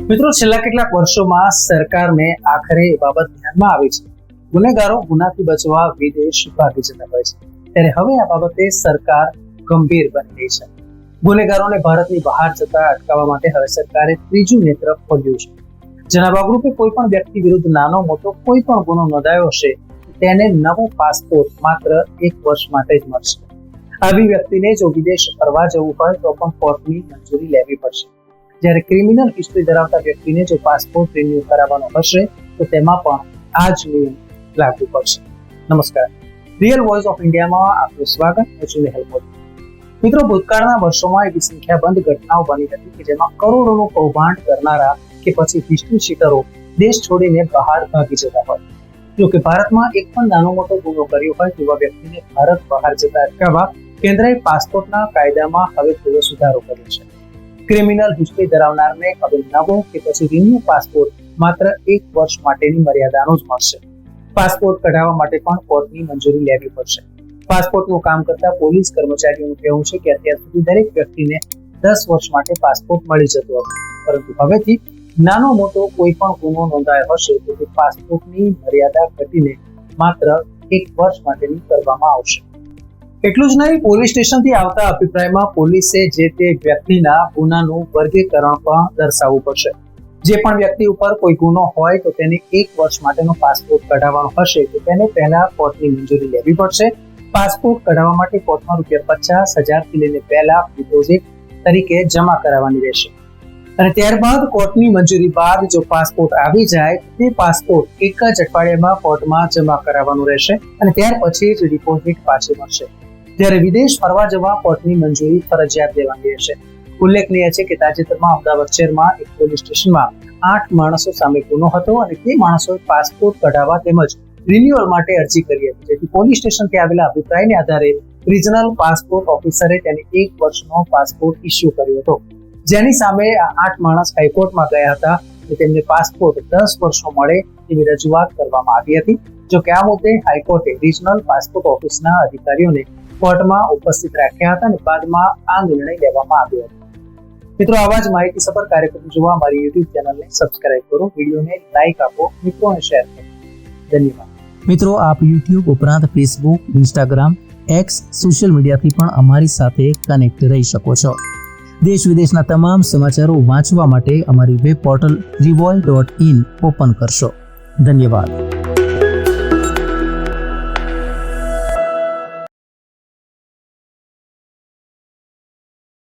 મિત્રો, છેલ્લા કેટલાક વર્ષોમાં સરકારને આખરે એ બાબત ધ્યાનમાં આવી છે. ગુનેગારો ગુનાથી બચવા વિદેશ ભાગી જતા હોય છે, ત્યારે હવે આ બાબતે સરકાર ગંભીર બની રહી છે. ગુનેગારોને ભારતની બહાર જતા અટકાવવા માટે હવે સરકારે ત્રીજું નેત્ર ખોલ્યું છે. જેના ભાગરૂપે કોઈ પણ વ્યક્તિ વિરુદ્ધ નાનો મોટો કોઈ પણ ગુનો નોંધાયો હશે તેને નવો પાસપોર્ટ માત્ર 1 વર્ષ માટે જ મળશે. આવી વ્યક્તિને જો વિદેશ ફરવા જવું હોય તો પણ કોર્ટની મંજૂરી લેવી પડશે. જ્યારે ક્રિમિનલ હિસ્ટ્રી ધરાવતા વ્યક્તિને જો પાસપોર્ટ રિન્યુ કરાવવાનો હશે તો તેમાં પણ આ જ નિયમ લાગુ પડશે. નમસ્કાર, રિયલ વોઇસ ઓફ ઇન્ડિયામાં આપનું સ્વાગત. હું છું નિહાલ મોદી. મિત્રો, ભૂતકાળના વર્ષોમાં એવી સંખ્યાબંધ ઘટનાઓ બની હતી કે જેમાં કરોડોનું કૌભાંડ કરનારા કે પછી હિસ્ટ્રી શીટરો દેશ છોડીને બહાર ભાગી જતા હોય. જો કે ભારતમાં એક પણ નાનો મોટો ગુનો કર્યો હોય તેવા વ્યક્તિને ભારત બહાર જતા અટકાવવા કેન્દ્રએ પાસપોર્ટના કાયદામાં હવે થોડો સુધારો કર્યો છે. ક્રિમિનલ હિસ્ટ્રી ધરાવનારને હવે નવો કે પછી રિન્યુ પાસપોર્ટ માત્ર 1 વર્ષ માટેની મર્યાદાનો જ મળશે. પાસપોર્ટ કઢાવવા માટે પણ કોર્ટની મંજૂરી લેવી પડશે. પાસપોર્ટનું કામ કરતા પોલીસ કર્મચારીઓનું કહેવું છે કે અત્યાર સુધી દરેક વ્યક્તિને 10 વર્ષ માટે પાસપોર્ટ મળી જતો હતો, પરંતુ હવેથી નાનો મોટો કોઈ પણ ગુનો નોંધાયો હશે તો તે પાસપોર્ટની મર્યાદા ઘટીને માત્ર 1 વર્ષ માટેની કરવામાં આવશે. એટલું જ નહીં, પોલીસ સ્ટેશનથી આવતા અભિપ્રાયમાં પોલીસે જે તે વ્યક્તિના ગુનાનું વર્ગીકરણ પણ દર્શાવવું પડશે. જે પણ વ્યક્તિ ઉપર કોઈ ગુનો હોય તો તેને 1 વર્ષ માટેનો પાસપોર્ટ કઢાવવાનો હશે તો તેને પહેલા કોર્ટની મંજૂરી લેવી પડશે. પાસપોર્ટ કઢાવવા માટે કોર્ટમાં ₹50,000 થી લઈને 2 લાખ ડિપોઝિટ તરીકે જમા કરાવવાની રહેશે. અને ત્યારબાદ કોર્ટની મંજૂરી બાદ જો પાસપોર્ટ આવી જાય તે પાસપોર્ટ 1 જ અઠવાડિયામાં કોર્ટમાં જમા કરાવવાનું રહેશે અને ત્યાર પછી જ ડિપોઝિટ પાછી મળશે. જ્યારે વિદેશ ફરવા જવા કોર્ટની મંજૂરી ફરજિયાત લેવાની રહેશે. ઉલ્લેખનીય છે કે તાજેતરમાં અમદાવાદ શહેરમાં એક પોલીસ સ્ટેશનમાં 8 માણસો સામે ગુનો હતો અને તે માણસોએ પાસપોર્ટ કઢાવવા તેમજ રિન્યુઅલ માટે અરજી કરી હતી, જેથી પોલીસ સ્ટેશનથી આવેલા અભિપ્રાયને આધારે રિજનલ પાસપોર્ટ ઓફિસરે તેને 1 વર્ષનો પાસપોર્ટ ઇસ્યુ કર્યો હતો. જેની સામે આ 8 માણસ હાઈકોર્ટમાં ગયા હતા અને તેમને પાસપોર્ટ 10 વર્ષનો મળે તેવી રજૂઆત કરવામાં આવી હતી. જો કે આ મુદ્દે હાઈકોર્ટે રિજનલ પાસપોર્ટ ઓફિસના અધિકારીઓને કોર્ટમાં ઉપસ્થિત રાખ્યા હતા અને બાદમાં આ નિર્ણય લેવામાં આવ્યો હતો. મિત્રો, આવા જ માહિતીસભર કાર્યક્રમ જોવા અમારી યુટ્યુબ ચેનલને સબસ્ક્રાઇબ કરો, વિડીયોને લાઇક આપો, મિત્રોને શેર કરો. ધન્યવાદ. મિત્રો, આપ યુટ્યુબ ઉપરાંત ફેસબુક, ઇન્સ્ટાગ્રામ, એક્સ સોશિયલ મીડિયાથી પણ અમારી સાથે કનેક્ટ રહી શકો છો. દેશ વિદેશના તમામ સમાચારો વાંચવા માટે અમારી વેબ પોર્ટલ revolt.in ઓપન કરશો. ધન્યવાદ.